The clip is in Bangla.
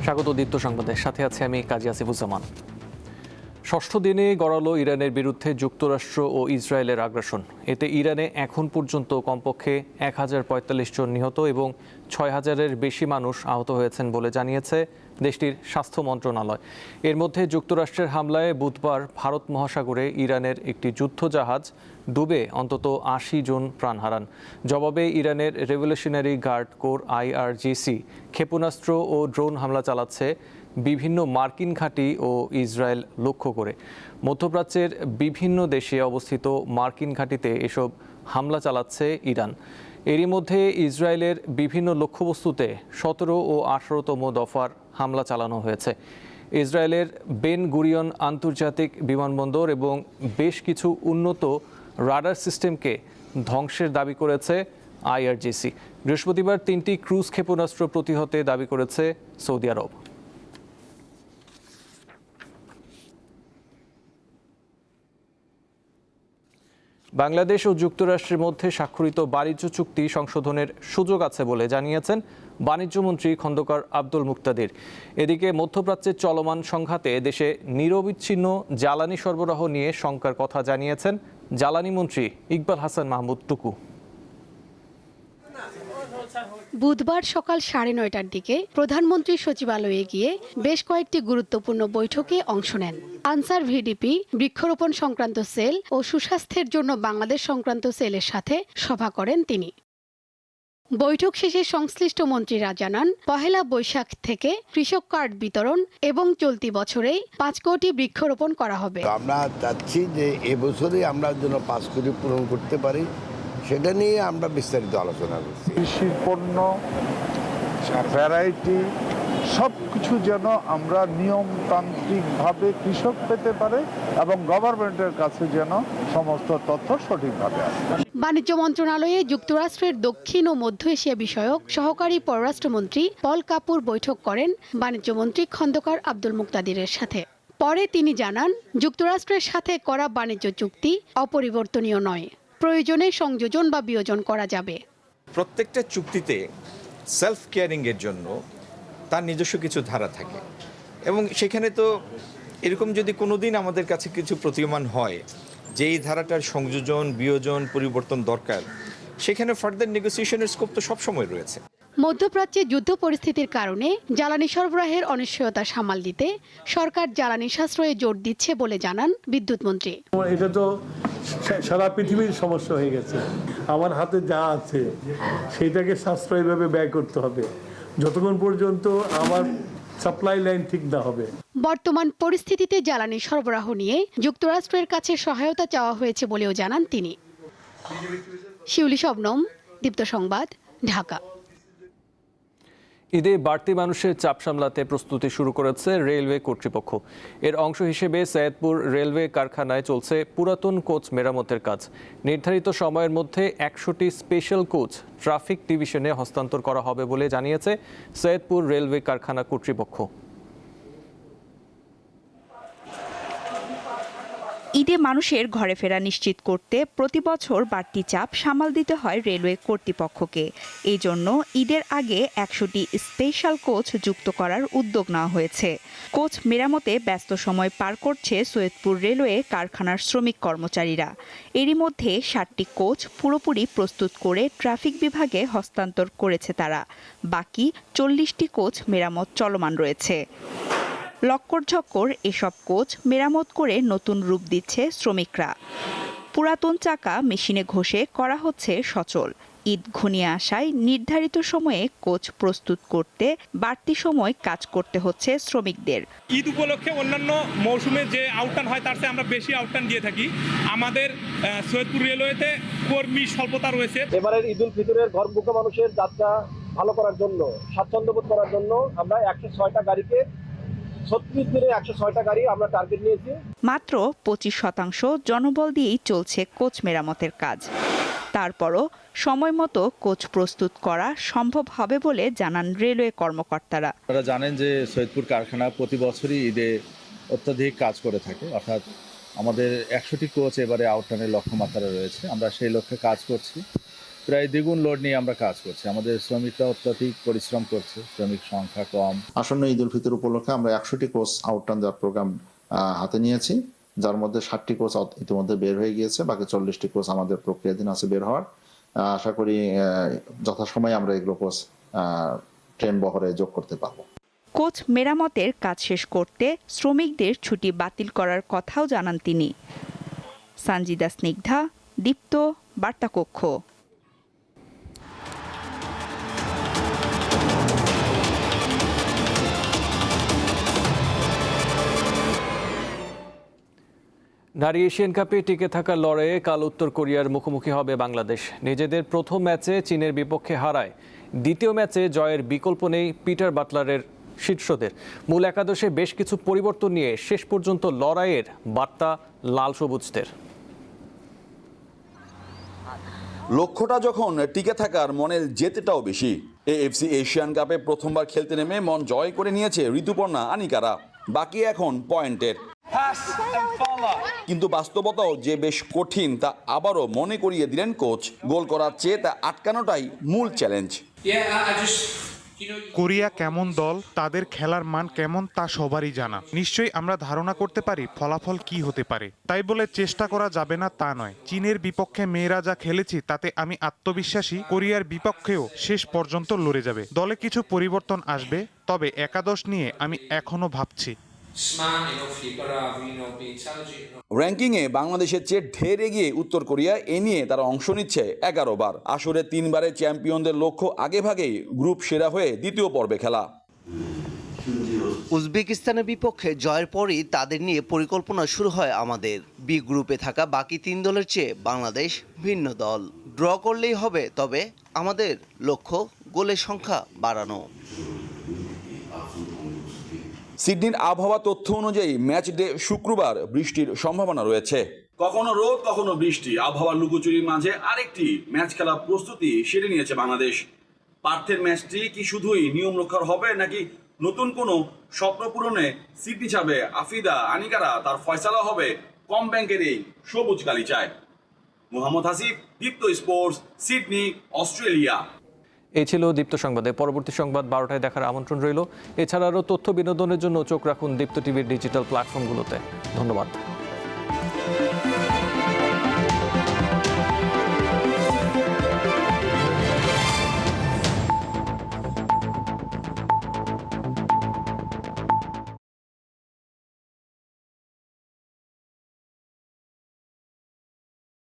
স্বাগত দীপ্ত সংবাদের সাথে আছে আমি কাজী আসিফুজ্জামান। ষষ্ঠ দিনে গড়ালো ইরানের বিরুদ্ধে যুক্তরাষ্ট্র ও ইসরায়েলের আগ্রাসন। এতে ইরানে এখন পর্যন্ত কমপক্ষে 1045 জন নিহত এবং 6000-এর বেশি মানুষ আহত হয়েছেন বলে জানিয়েছে দেশটির স্বাস্থ্য মন্ত্রণালয়। এর মধ্যে যুক্তরাষ্ট্রের হামলায় বুধবার ভারত মহাসাগরে ইরানের একটি যুদ্ধজাহাজ ডুবে অন্তত 80 জন প্রাণ হারান। জবাবে ইরানের রেভলিউশনারি গার্ড কোর IRGC ক্ষেপণাস্ত্র ও ড্রোন হামলা চালাচ্ছে বিভিন্ন মার্কিন ঘাঁটি ও ইসরায়েল লক্ষ্য করে। মধ্যপ্রাচ্যের বিভিন্ন দেশে অবস্থিত মার্কিন ঘাঁটিতে এসব হামলা চালাচ্ছে ইরান। এরই মধ্যে ইসরায়েলের বিভিন্ন লক্ষ্যবস্তুতে 17 ও 18তম দফার হামলা চালানো হয়েছে। ইসরায়েলের বেন গুরিয়ন আন্তর্জাতিক বিমানবন্দর এবং বেশ কিছু উন্নত রাডার সিস্টেমকে ধ্বংসের দাবি করেছে IRGC। বৃহস্পতিবার 3টি ক্রুজ ক্ষেপণাস্ত্র প্রতিহতে দাবি করেছে সৌদি আরব। বাংলাদেশ ও যুক্তরাষ্ট্রের মধ্যে স্বাক্ষরিত বাণিজ্য চুক্তি সংশোধনের সুযোগ আছে বলে জানিয়েছেন বাণিজ্যমন্ত্রী খন্দকার আব্দুল মুক্তাদির। এদিকে মধ্যপ্রাচ্যের চলমান সংঘাতে দেশে নিরবিচ্ছিন্ন জ্বালানি সরবরাহ নিয়ে শঙ্কার কথা জানিয়েছেন জ্বালানি মন্ত্রী ইকবাল হাসান মাহমুদ টুকু। বুধবার সকাল 9:30টার দিকে প্রধানমন্ত্রী সচিবালয়ে গিয়ে বেশ কয়েকটি গুরুত্বপূর্ণ বৈঠকে অংশ নেন। আনসার ভিডিপি, বৃক্ষরোপণ সংক্রান্ত সেল ও সুস্বাস্থ্যের জন্য বাংলাদেশ সংক্রান্ত সেলের সাথে সভা করেন তিনি। বৈঠক শেষে সংশ্লিষ্ট মন্ত্রীরা জানান, পহেলা বৈশাখ থেকে কৃষক কার্ড বিতরণ এবং চলতি বছরেই 5 কোটি বৃক্ষরোপণ করা হবে। আমরা চাচ্ছি যে এবছরই আমরা যেন 5 কোটি পূরণ করতে পারি, সেটা নিয়ে আমরা বিস্তারিত আলোচনা করছি। কৃষি পণ্য, ভ্যারাইটি সব কিছু যেন আমরা নিয়মতান্ত্রিকভাবে কৃষক পেতে পারে এবং গভর্নমেন্টের কাছে যেন সমস্ত তথ্য সঠিকভাবে আসে। বাণিজ্য মন্ত্রণালয়ে যুক্তরাষ্ট্রের দক্ষিণ ও মধ্য এশিয়া বিষয়ক সহকারী পররাষ্ট্রমন্ত্রী পল কাপুর বৈঠক করেন বাণিজ্যমন্ত্রী খন্দকার আব্দুল মুক্তাদিরের সাথে। পরে তিনি জানান, যুক্তরাষ্ট্রের সাথে করা বাণিজ্য চুক্তি অপরিবর্তনীয় নয়, প্রয়োজনে সংযোজন বা বিয়োজন করা যাবে। প্রত্যেকটা চুক্তিতে সেলফ কেয়ারিংয়ের জন্য তার নিজস্ব কিছু ধারা থাকে এবং সেখানে তো এরকম যদি কোনোদিন আমাদের কাছে কিছু প্রতীয়মান হয় যে এই ধারাটার সংযোজন, বিয়োজন, পরিবর্তন দরকার, সেখানে ফার্দার নেগোসিয়েশনের স্কোপ তো সবসময় রয়েছে। মধ্যপ্রাচ্যে যুদ্ধ পরিস্থিতির কারণে জ্বালানি সরবরাহের অনিশ্চয়তা সামাল দিতে সরকার জ্বালানি সাশ্রয়ে জোর দিচ্ছে বলে জানান বিদ্যুৎ মন্ত্রী। এটা তো সারা পৃথিবীর সমস্যা হয়ে গেছে। আমার হাতে যা আছে সেটাকে সাশ্রয়ীভাবে ব্যয় করতে হবে যতক্ষণ পর্যন্ত আমার সাপ্লাই লাইন ঠিক না হবে। বর্তমান পরিস্থিতিতে জ্বালানি সরবরাহ নিয়ে যুক্তরাষ্ট্রের কাছে সহায়তা চাওয়া হয়েছে বলেও জানান তিনি। শিউলি শবনম, দীপ্ত সংবাদ, ঢাকা। ঈদে বাড়তি মানুষের চাপ সামলাতে প্রস্তুতি শুরু করেছে রেলওয়ে কর্তৃপক্ষ। এর অংশ হিসেবে সৈয়দপুর রেলওয়ে কারখানায় চলছে পুরাতন কোচ মেরামতের কাজ। নির্ধারিত সময়ের মধ্যে 100টি স্পেশাল কোচ ট্রাফিক ডিভিশনে হস্তান্তর করা হবে বলে জানিয়েছে সৈয়দপুর রেলওয়ে কারখানা কর্তৃপক্ষ। ঈদে মানুষের ঘরে ফেরা নিশ্চিত করতে প্রতি বছর বাড়তি চাপ সামাল দিতে হয় রেলওয়ে কর্তৃপক্ষকে। এই জন্য ঈদের আগে 100টি স্পেশাল কোচ যুক্ত করার উদ্যোগ নেওয়া হয়েছে। কোচ মেরামতে ব্যস্ত সময় পার করছে সৈয়দপুর রেলওয়ে কারখানার শ্রমিক কর্মচারীরা। এরই মধ্যে 60টি কোচ পুরোপুরি প্রস্তুত করে ট্রাফিক বিভাগে হস্তান্তর করেছে তারা। বাকি 40টি কোচ মেরামত চলমান রয়েছে। লক্কর-ঝক্কর এসব কোচ মেরামত করে নতুন রূপ দিচ্ছে শ্রমিকরা। পুরাতন চাকা মেশিনে ঘষে করা হচ্ছে সচল। ঈদ ঘনিয়ে আসায় নির্ধারিত সময়ে কোচ প্রস্তুত করতে বাড়তি সময় কাজ করতে হচ্ছে শ্রমিকদের। ঈদ উপলক্ষে অন্যান্য মৌসুমে যে আউটটান হয় তার চেয়ে আমরা বেশি আউটটান দিয়ে থাকি। আমাদের সৈয়দপুর রেলওয়েতে কর্মী স্বল্পতা রয়েছে। এবারের ঈদ উল ফিতরের ঘরমুখী মানুষের যাত্রা ভালো করার জন্য, স্বাচ্ছন্দ্যবোধ করার জন্য আমরা 106টা গাড়িকে 36 দিনে 106টা গাড়ি আমরা টার্গেট নিয়েছি। মাত্র 25% জনবল দিয়েই চলছে কোচ মেরামতের কাজ। তারপরও সময় মতো কোচ প্রস্তুত করা সম্ভব হবে বলে জানান রেলওয়ে কর্মকর্তারা। আপনারা জানেন যে সৈয়দপুর কারখানা প্রতি বছরই ঈদে অত্যাধিক কাজ করে থাকে, অর্থাৎ আমাদের 100টি কোচ এবারে আউটটানের লক্ষ্যমাত্রা রয়েছে। আমরা সেই লক্ষ্যে কাজ করছি প্রায় দ্বিগুণ লোড নিয়ে আমরা কাজ করছি। আমাদের শ্রমিকরা অত্যাধিক পরিশ্রম করছে, শ্রমিক সংখ্যা কম। আসন্ন ঈদ উল ফিতর উপলক্ষে আমরা 100টি কোচ আউটটার্ন দেওয়ার প্রোগ্রাম হাতে নিয়েছি, যার মধ্যে 60টি কোচ ইতিমধ্যে বের হয়ে গিয়েছে, বাকি 40টি কোচ আমাদের প্রক্রিয়াধীন আছে বের হওয়ার। আশা করি যথাসময়ে আমরা এগুলো কোচ ট্রেন বহরে যোগ করতে পারবো। কোচ মেরামতের কাজ শেষ করতে শ্রমিকদের ছুটি বাতিল করার কথাও জানান তিনি। সঞ্জিদা স্নিগ্ধা, দীপ্ত, বার্তাকক্ষ। নারী এশিয়ান কাপে টিকে থাকার লড়াইয়ে কাল উত্তর কোরিয়ার মুখোমুখি হবে বাংলাদেশ। নিজেদের প্রথম ম্যাচে চীনের বিপক্ষে হারায় দ্বিতীয় ম্যাচে জয়ের বিকল্প নেই পিটার বাটলারের শীর্ষদের। মূল একাদশে বেশ কিছু পরিবর্তন নিয়ে শেষ পর্যন্ত লড়াইয়ের বার্তা লাল সবুজদের। লক্ষ্যটা যখন টিকে থাকার, মনের জেতেটাও বেশি। এএফসি এশিয়ান কাপে প্রথমবার খেলতে নেমে মন জয় করে নিয়েছে ঋতুপর্ণা আনিকারা। বাকি এখন পয়েন্টের। কিন্তু বাস্তবতাও যে বেশ কঠিন তা আবারও মনে করিয়ে দিলেন কোচ। গোল করার চেয়ে তা আটকানোটাই মূল চ্যালেঞ্জ। কোরিয়া কেমন দল, তাদের খেলার মান কেমন তা সবারই জানা। নিশ্চয়ই আমরা ধারণা করতে পারি ফলাফল কি হতে পারে, তাই বলে চেষ্টা করা যাবে না তা নয়। চীনের বিপক্ষে মেয়েরা যা খেলেছি তাতে আমি আত্মবিশ্বাসী কোরিয়ার বিপক্ষেও শেষ পর্যন্ত লড়ে যাবে। দলে কিছু পরিবর্তন আসবে, তবে একাদশ নিয়ে আমি এখনো ভাবছি। র্যাঙ্কিংয়ে বাংলাদেশের চেয়ে ঢের এগিয়ে উত্তর কোরিয়া। এ নিয়ে তারা অংশ নিচ্ছে 11 বার। আসরে 3 বারের চ্যাম্পিয়নদের লক্ষ্য আগেভাগেই গ্রুপ সেরা হয়ে দ্বিতীয় পর্বে খেলা। উজবেকিস্তানের বিপক্ষে জয়ের পরই তাদের নিয়ে পরিকল্পনা শুরু হয় আমাদের। বি গ্রুপে থাকা বাকি 3 দলের চেয়ে বাংলাদেশ ভিন্ন দল। ড্র করলেই হবে, তবে আমাদের লক্ষ্য গোলের সংখ্যা বাড়ানো। সিডনির আবহাওয়া তথ্য অনুযায়ী ম্যাচ ডে শুক্রবার বৃষ্টির সম্ভাবনা রয়েছে। কখনো রোদ, কখনো বৃষ্টি। আবহাওয়ার লুকোচুরির মাঝে আরেকটি ম্যাচ খেলার প্রস্তুতি সেরে নিয়েছে বাংলাদেশ। পার্থের ম্যাচটি কি শুধুই নিয়ম রক্ষার হবে, নাকি নতুন কোনো স্বপ্ন পূরণে সিডনি ছাবে আফিদা আনিকারা তার ফয়সালা হবে কম ব্যাংকের এই সবুজ গালিচায়? মোহাম্মদ হাসিব, দীপ্ত স্পোর্টস, সিডনি, অস্ট্রেলিয়া। এই ছিল দীপ্ত সংবাদে। পরবর্তী সংবাদ 12টায় দেখার আমন্ত্রণ রইল। এছাড়া আরও তথ্য বিনোদনের জন্য চোখ রাখুন দীপ্ত টিভির ডিজিটাল প্ল্যাটফর্মগুলোতে। ধন্যবাদ।